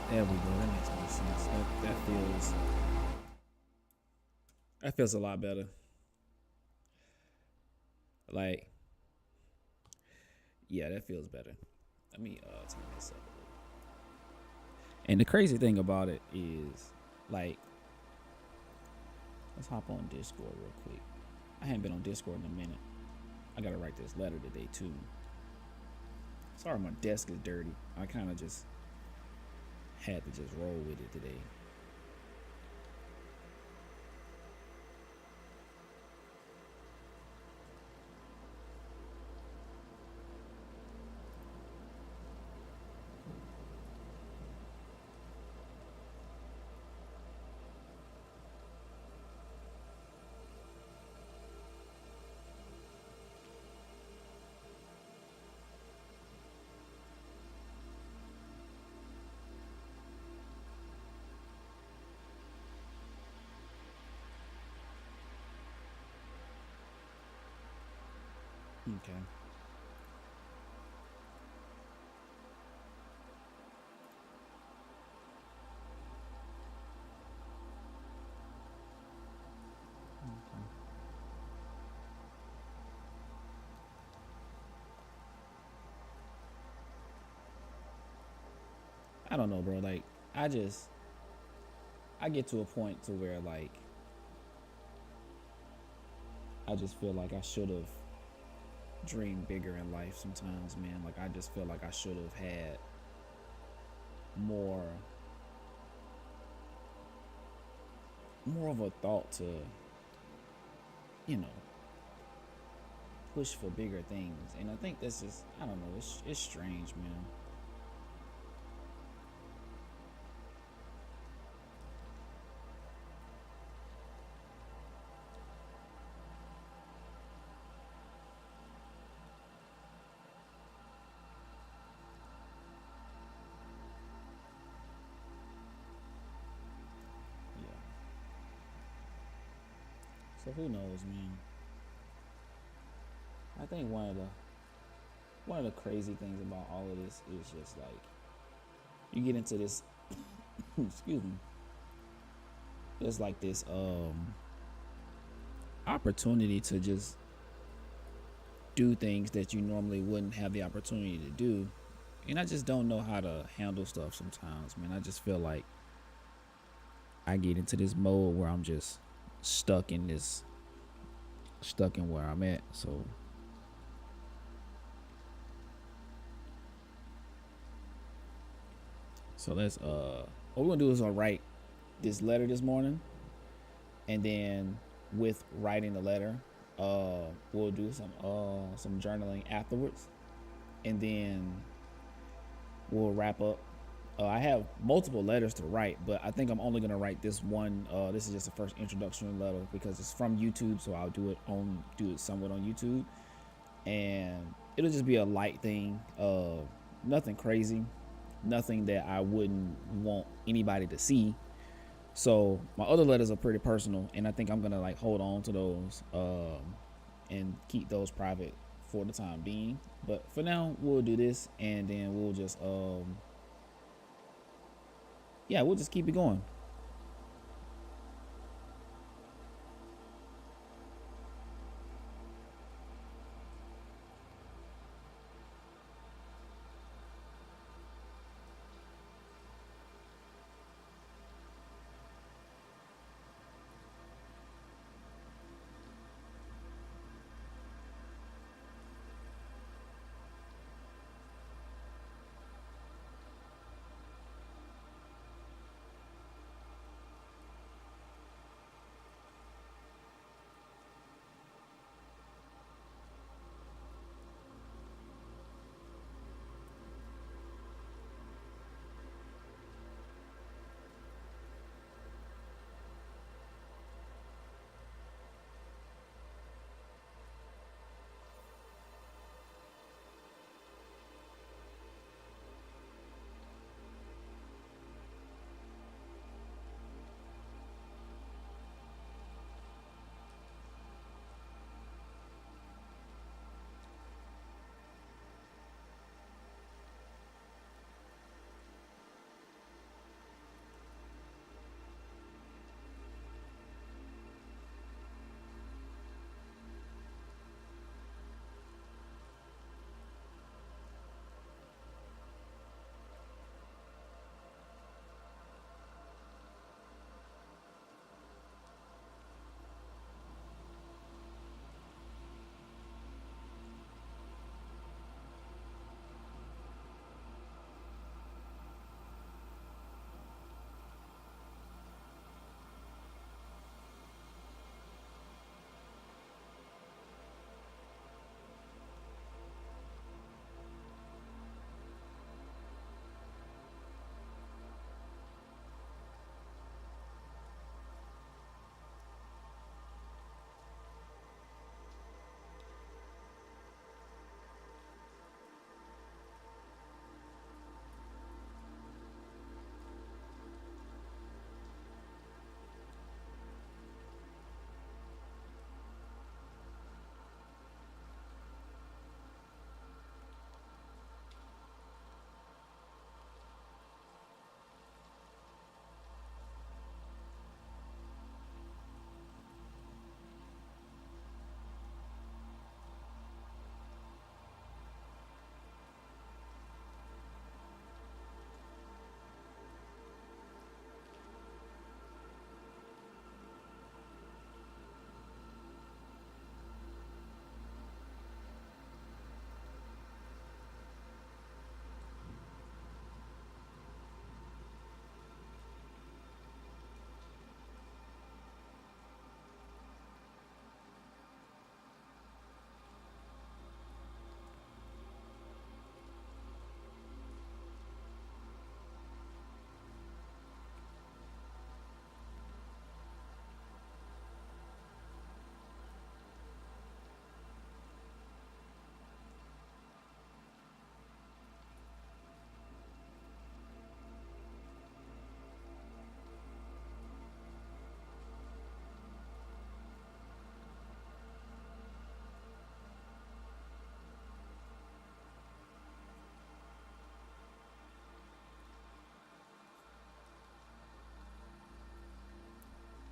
There we go. That makes more sense. That feels a lot better. Like, yeah, that feels better. Let me turn this up a little. And the crazy thing about it is, like, let's hop on Discord real quick. I haven't been on Discord in a minute. I gotta write this letter today too. Sorry, my desk is dirty. I kind of just had to just roll with it today. Okay. Okay. I don't know, bro. Like, I just I get to a point to where like I just feel like I should have dreamed bigger in life sometimes, man. Like I just feel like I should have had more more of a thought to, you know, push for bigger things. And I think this is I don't know, it's strange, man. Yeah. So who knows, man? I think one of the crazy things about all of this is just like you get into this excuse me. There's like this opportunity to just do things that you normally wouldn't have the opportunity to do. And I just don't know how to handle stuff sometimes, man. I just feel like I get into this mode where I'm just stuck in this stuck in where I'm at. So let's what we're gonna do is I'll write this letter this morning, and then with writing the letter, we'll do some journaling afterwards, and then we'll wrap up. I have multiple letters to write, but I think I'm only gonna write this one. This is just the first introduction letter because it's from YouTube, so I'll do it somewhat on YouTube, and it'll just be a light thing. Nothing crazy, nothing that I wouldn't want anybody to see. So my other letters are pretty personal, and I think I'm gonna like hold on to those and keep those private for the time being. But for now, we'll do this, and then we'll just yeah, we'll just keep it going.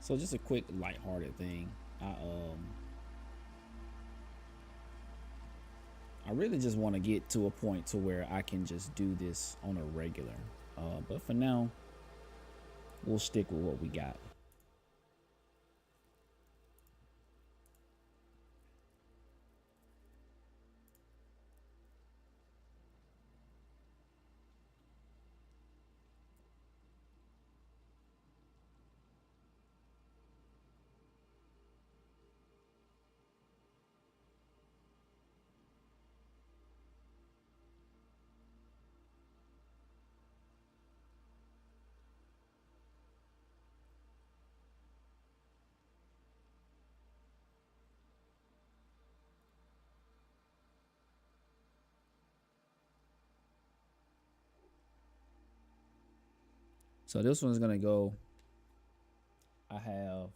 So just a quick lighthearted thing. I really just want to get to a point to where I can just do this on a regular. But for now, we'll stick with what we got. So this one's gonna go. I have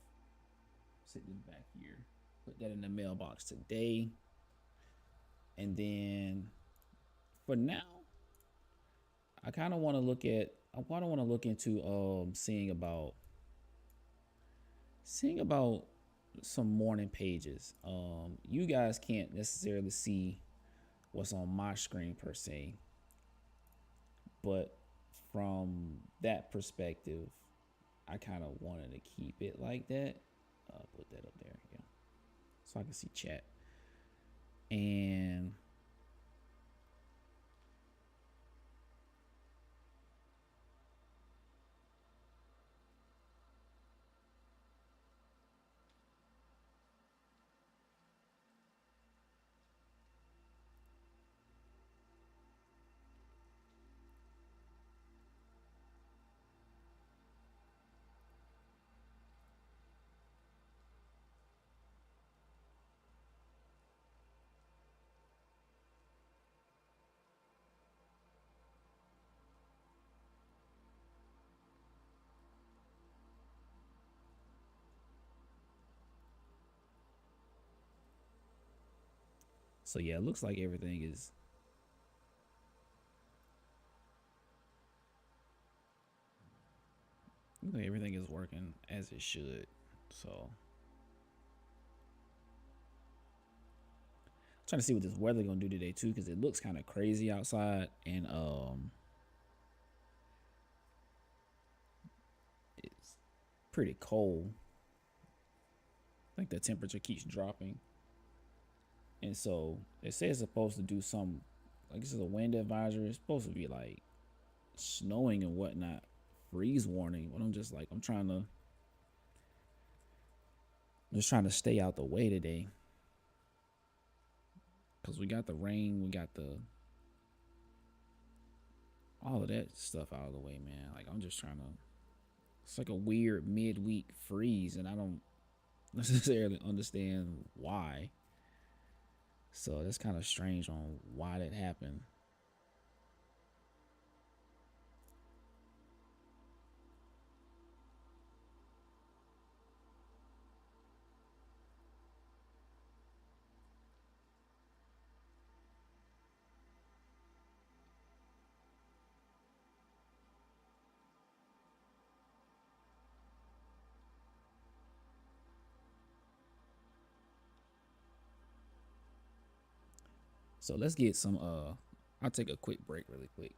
sit this back here. Put that in the mailbox today. And then for now, I kind of want to look at. I want to look into seeing about some morning pages. You guys can't necessarily see what's on my screen per se, but from that perspective, I kind of wanted to keep it like that. Put that up there, yeah, so I can see chat. And so yeah, it looks like everything is working as it should. So I'm trying to see what this weather gonna do today too, because it looks kind of crazy outside, and it's pretty cold. I think the temperature keeps dropping, and so it says it's supposed to do some, like this is a wind advisory. It's supposed to be like snowing and whatnot, freeze warning. But I'm just like just trying to stay out the way today, because we got the rain, we got the all of that stuff out of the way, man. Like I'm just trying to. It's like a weird midweek freeze, and I don't necessarily understand why. So that's kind of strange on why that happened. So let's get some. I'll take a quick break, really quick.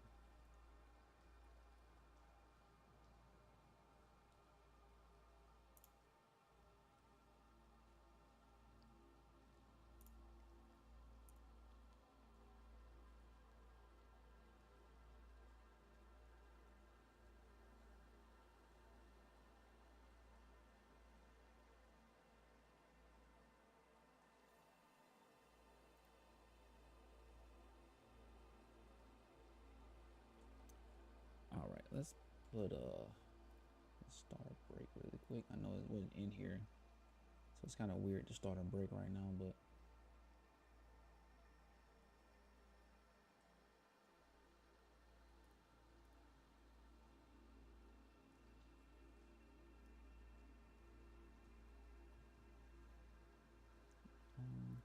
All right, let's put let's start a break really quick. I know it wasn't in here, so it's kind of weird to start a break right now, but. Um,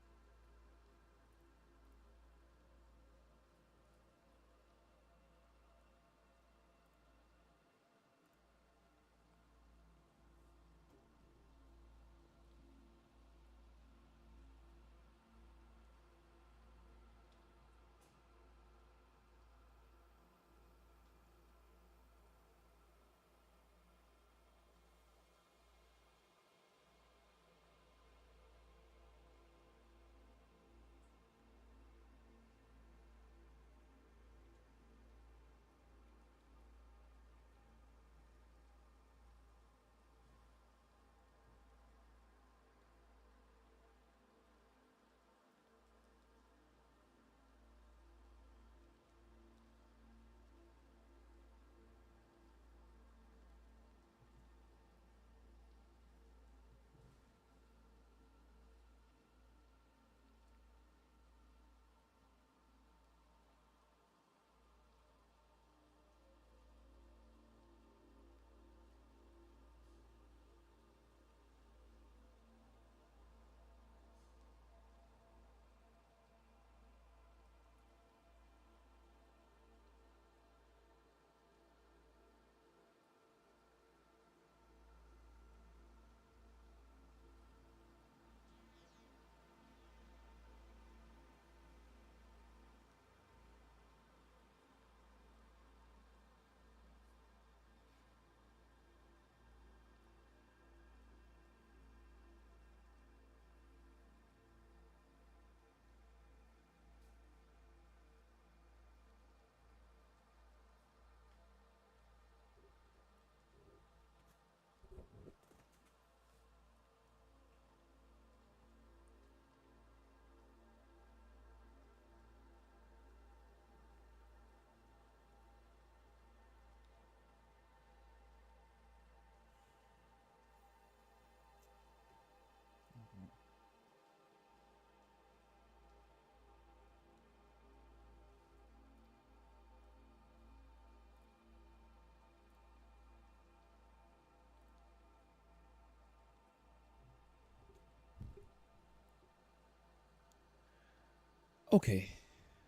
Okay,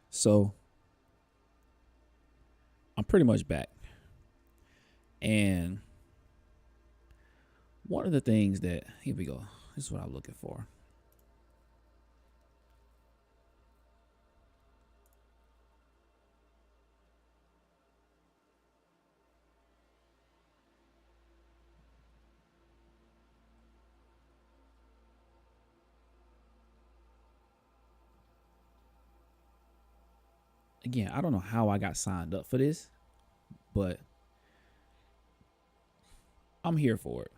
so I'm pretty much back. And one of the things that, here we go, this is what I'm looking for. Again, I don't know how I got signed up for this, but I'm here for it.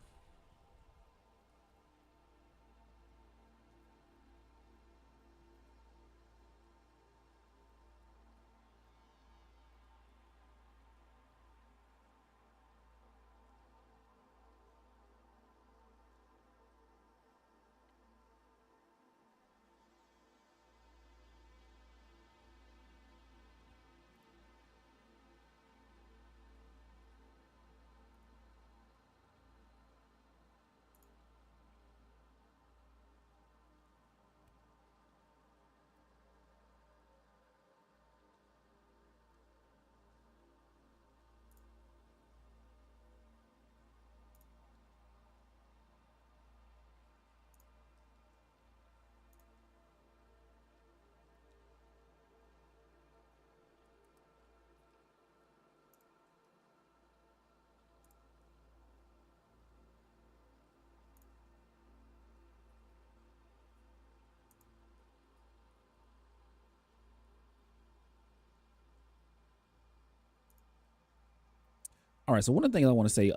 All right, so one of the things I want to say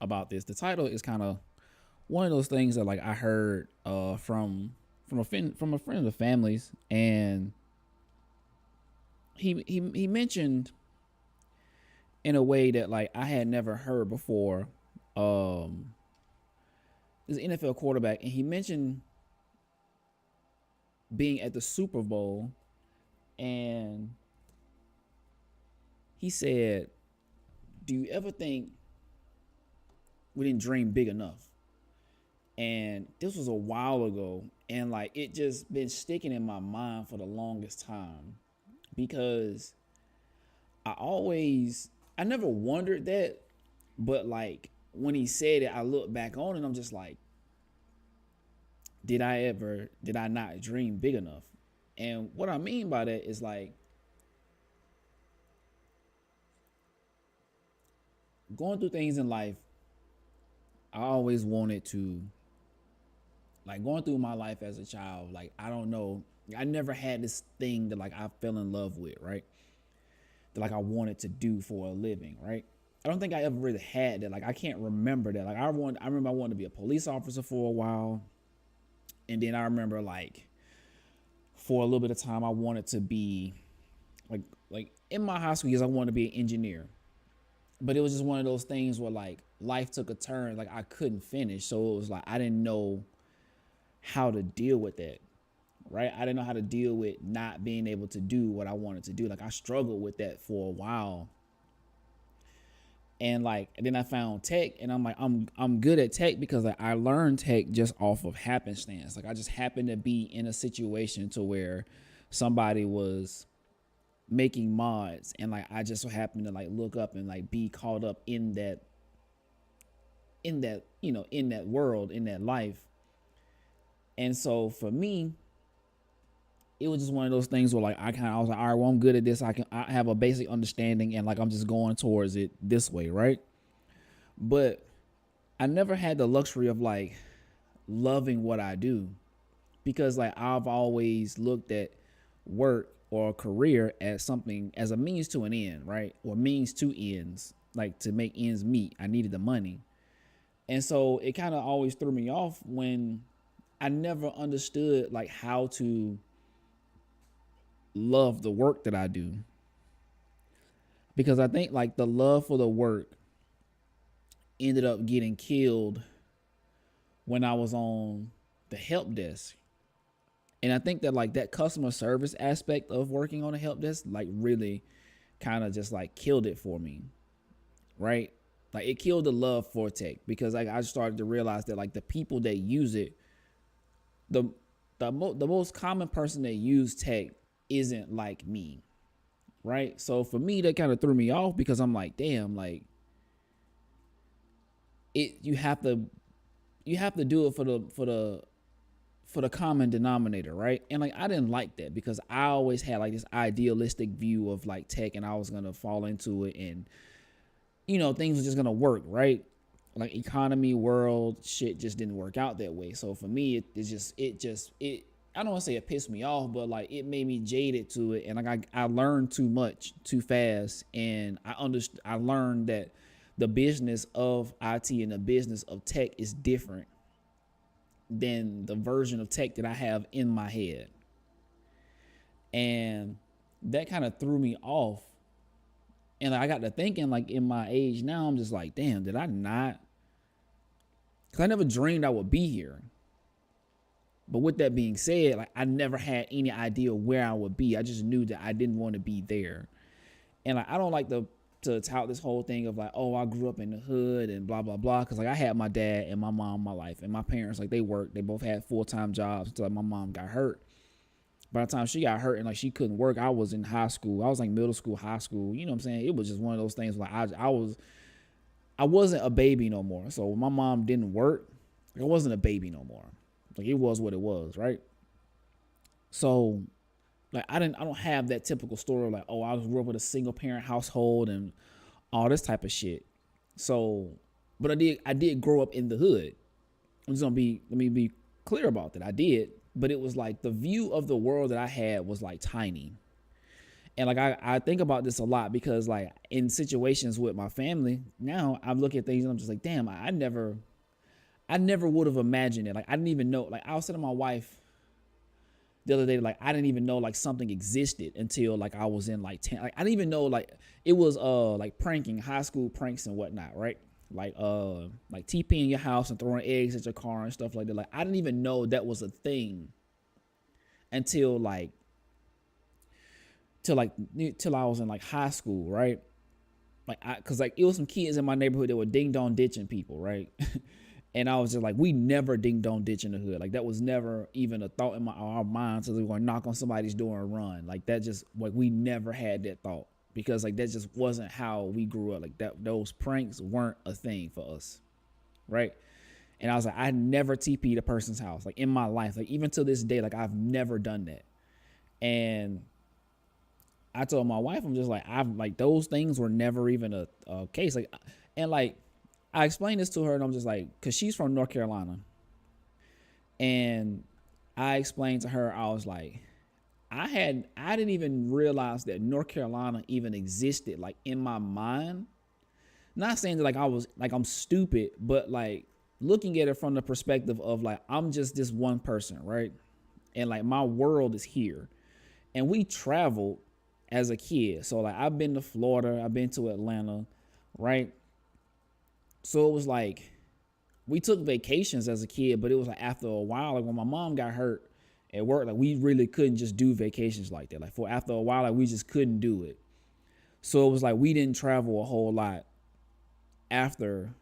about this, the title is kind of one of those things that like I heard from a friend of the family's, and he mentioned in a way that like I had never heard before. Um, this NFL quarterback, and he mentioned being at the Super Bowl, and he said, "Do you ever think we didn't dream big enough?" And this was a while ago, and like it just been sticking in my mind for the longest time because I never wondered that, but like when he said it, I look back on it and I'm just like, did I not dream big enough? And what I mean by that is like going through things in life, I always wanted to, like going through my life as a child, like I don't know, I never had this thing that like I fell in love with, right? That like I wanted to do for a living, right? I don't think I ever really had that. Like I can't remember that. Like I remember I wanted to be a police officer for a while. And then I remember like for a little bit of time I wanted to be like in my high school years I wanted to be an engineer. But it was just one of those things where like life took a turn, like I couldn't finish. So it was like I didn't know how to deal with that. Right? I didn't know how to deal with not being able to do what I wanted to do. Like I struggled with that for a while. And like and then I found tech, and I'm like I'm good at tech because like I learned tech just off of happenstance. Like I just happened to be in a situation to where somebody was making mods, and like I just so happened to like look up and like be caught up in that in that world, in that life. And so for me, it was just one of those things where like I was like, all right, well I'm good at this. I have a basic understanding, and like I'm just going towards it this way, right? But I never had the luxury of like loving what I do because like I've always looked at work or a career as something as a means to an end, right? Or means to ends, like to make ends meet. I needed the money. And so it kind of always threw me off when I never understood like how to love the work that I do. Because I think like the love for the work ended up getting killed when I was on the help desk. And I think that like that customer service aspect of working on a help desk like really kind of just like killed it for me, right? Like it killed the love for tech because like I started to realize that like the people that use it, the the most common person that use tech isn't like me, right? So for me, that kind of threw me off because I'm like, damn, like you have to do it for the common denominator, right? And like I didn't like that because I always had like this idealistic view of like tech, and I was gonna fall into it, and things were just gonna work, right? Like economy, world, shit just didn't work out that way. So for me, it I don't want to say it pissed me off, but like it made me jaded to it, and like I learned too much too fast, and I learned that the business of IT and the business of tech is different than the version of tech that I have in my head. And that kind of threw me off. And I got to thinking, like in my age now, I'm just like, damn, did I not? Because I never dreamed I would be here. But with that being said, like I never had any idea where I would be. I just knew that I didn't want to be there. And like I don't like to tout this whole thing of like, oh, I grew up in the hood and blah blah blah, because like I had my dad and my mom in my life, and my parents, like they worked, they both had full-time jobs until like my mom got hurt. By the time she got hurt and like she couldn't work, I was in high school. I was like middle school, high school. You know what I'm saying? It was just one of those things like I wasn't a baby no more. So when my mom didn't work, I wasn't a baby no more. Like it was what it was, right? So like I don't have that typical story of like, oh, I grew up with a single parent household and all this type of shit. So, but I did grow up in the hood. Let me be clear about that. I did, but it was like the view of the world that I had was like tiny. And like I think about this a lot because like in situations with my family, now I look at things and I'm just like, damn, I never would have imagined it. Like I didn't even know, like I was telling my wife the other day, like I didn't even know like something existed until like I was in like 10. Like I didn't even know like it was like pranking, high school pranks and whatnot, right? Like TPing your house and throwing eggs at your car and stuff like that. Like I didn't even know that was a thing until till I was in like high school, right? Cause like it was some kids in my neighborhood that were ding dong ditching people, right? And I was just like, we never ding dong ditch in the hood. Like that was never even a thought in our minds. So we were going to knock on somebody's door and run. Like that just like we never had that thought because like that just wasn't how we grew up. Like those pranks weren't a thing for us, right? And I was like, I never TP'd a person's house like in my life. Like even to this day, like I've never done that. And I told my wife, I'm just like, I've like those things were never even a case. Like, and like I explained this to her, and I'm just like, cause she's from North Carolina, and I explained to her, I was like, I didn't even realize that North Carolina even existed, like in my mind. Not saying that like I'm stupid, but like looking at it from the perspective of like I'm just this one person, right? And like my world is here, and we traveled as a kid. So like I've been to Florida, I've been to Atlanta, right? So it was like we took vacations as a kid, but it was like after a while, like when my mom got hurt at work, like we really couldn't just do vacations like that. Like after a while, like we just couldn't do it. So it was like we didn't travel a whole lot after,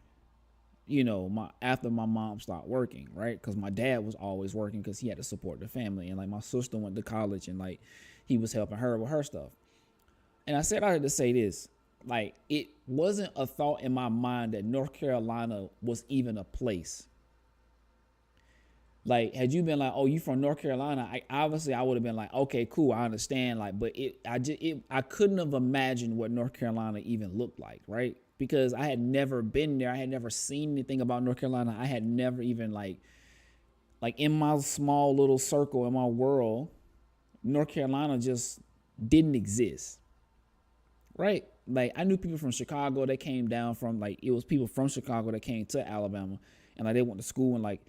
after my mom stopped working, right? Because my dad was always working because he had to support the family, and like my sister went to college, and like he was helping her with her stuff. And I said I had to say this. Like, it wasn't a thought in my mind that North Carolina was even a place. Like, had you been like, oh, you from North Carolina? I would have been like, okay, cool, I understand. Like, but I couldn't have imagined what North Carolina even looked like, right? Because I had never been there. I had never seen anything about North Carolina. I had never even like in my small little circle in my world, North Carolina just didn't exist, right? Like I knew people from Chicago that came down from like it was people from Chicago that came to Alabama, and like they went to school, and like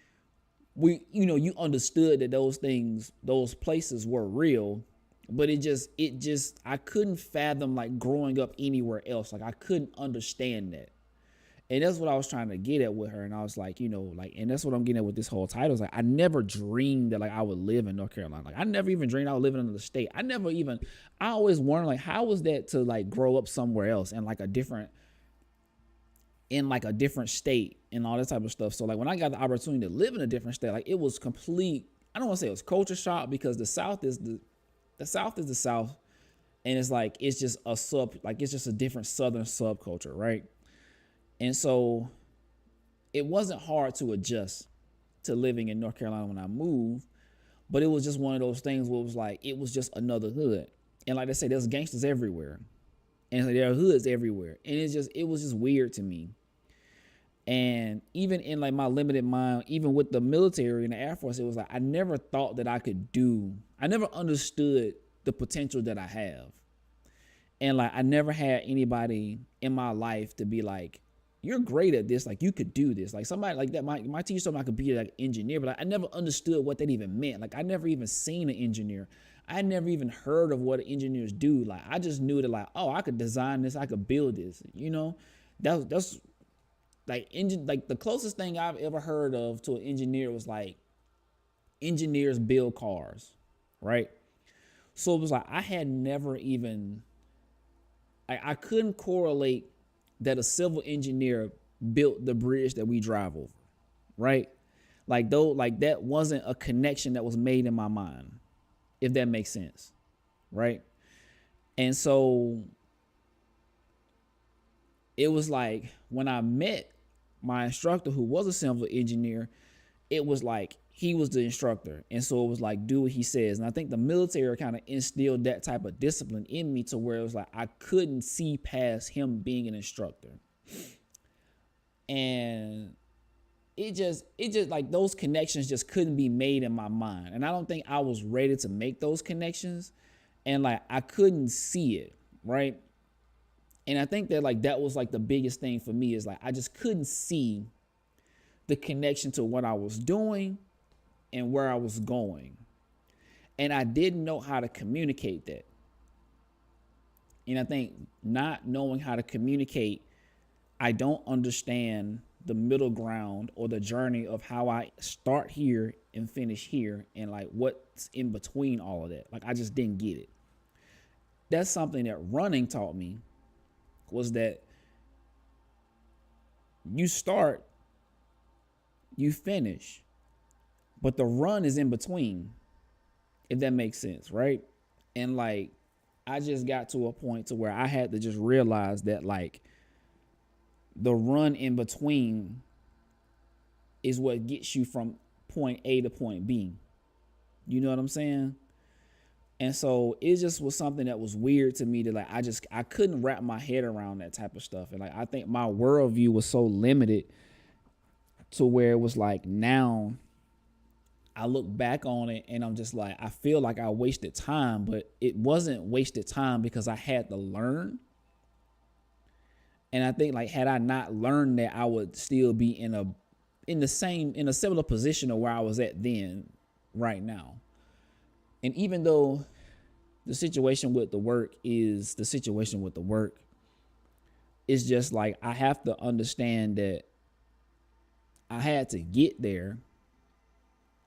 you understood that those places were real, but it just I couldn't fathom like growing up anywhere else. Like I couldn't understand that. And that's what I was trying to get at with her. And I was like, and that's what I'm getting at with this whole title. Is like, I never dreamed that like I would live in North Carolina. Like I never even dreamed I would live in another state. I always wondered like, how was that to like grow up somewhere else in like a different state and all that type of stuff. So like when I got the opportunity to live in a different state, like it was complete. I don't want to say it was culture shock, because the South is the South, and it's like it's just a different Southern subculture, right? And so it wasn't hard to adjust to living in North Carolina when I moved, but it was just one of those things where it was just another hood. And like I say, there's gangsters everywhere, and there are hoods everywhere, and it was just weird to me. And even in like my limited mind, even with the military and the Air Force, it was like I never thought that I never understood the potential that I have. And like I never had anybody in my life to be like, you're great at this, like you could do this. Like somebody like that, my teacher told me I could be like an engineer, but like, I never understood what that even meant. Like I never even seen an engineer. I never even heard of what engineers do. Like I just knew that like, oh, I could design this, I could build this, you know? That's like the closest thing I've ever heard of to an engineer was like engineers build cars, right? So it was like I had never even I couldn't correlate that a civil engineer built the bridge that we drive over, right? Like that wasn't a connection that was made in my mind, if that makes sense, right? And so it was like when I met my instructor, who was a civil engineer, it was like he was the instructor. And so it was like, do what he says. And I think the military kind of instilled that type of discipline in me to where it was like I couldn't see past him being an instructor. And it just like those connections just couldn't be made in my mind. And I don't think I was ready to make those connections. And like I couldn't see it, right? And I think that like that was like the biggest thing for me, is like I just couldn't see the connection to what I was doing and where I was going. And I didn't know how to communicate that. And I think not knowing how to communicate, I don't understand the middle ground or the journey of how I start here and finish here, and like what's in between all of that. Like I just didn't get it. That's something that running taught me, was that you start, you finish, but the run is in between, if that makes sense, right? And like I just got to a point to where I had to just realize that like the run in between is what gets you from point A to point B. You know what I'm saying? And so it just was something that was weird to me, that like I couldn't wrap my head around that type of stuff. And like I think my worldview was so limited to where it was like, now I look back on it and I'm just like, I feel like I wasted time, but it wasn't wasted time because I had to learn. And I think like had I not learned that, I would still be in a similar position of where I was at then right now. And even though the situation with the work is the situation with the work, it's just like I have to understand that I had to get there.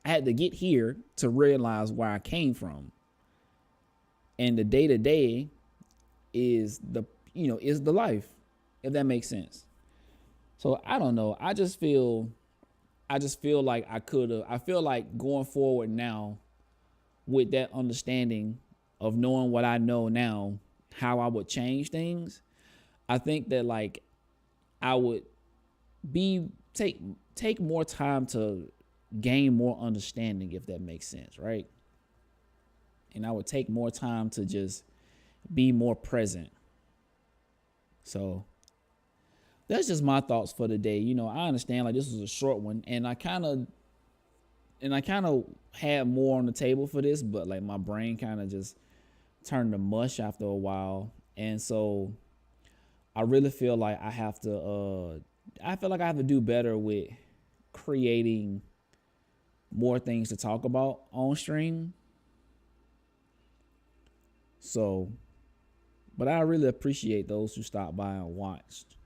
I had to get here to realize where I came from. And the day to day is the life, if that makes sense. So I don't know. I just feel like I feel like going forward now, with that understanding of knowing what I know now, how I would change things, I think that like I would take more time to gain more understanding, if that makes sense, right? And I would take more time to just be more present. So that's just my thoughts for the day. You know, I understand like this was a short one, and I kind of had more on the table for this, but like my brain kind of just turned to mush after a while. And so I really feel like I have to do better with creating more things to talk about on stream. So, but I really appreciate those who stopped by and watched.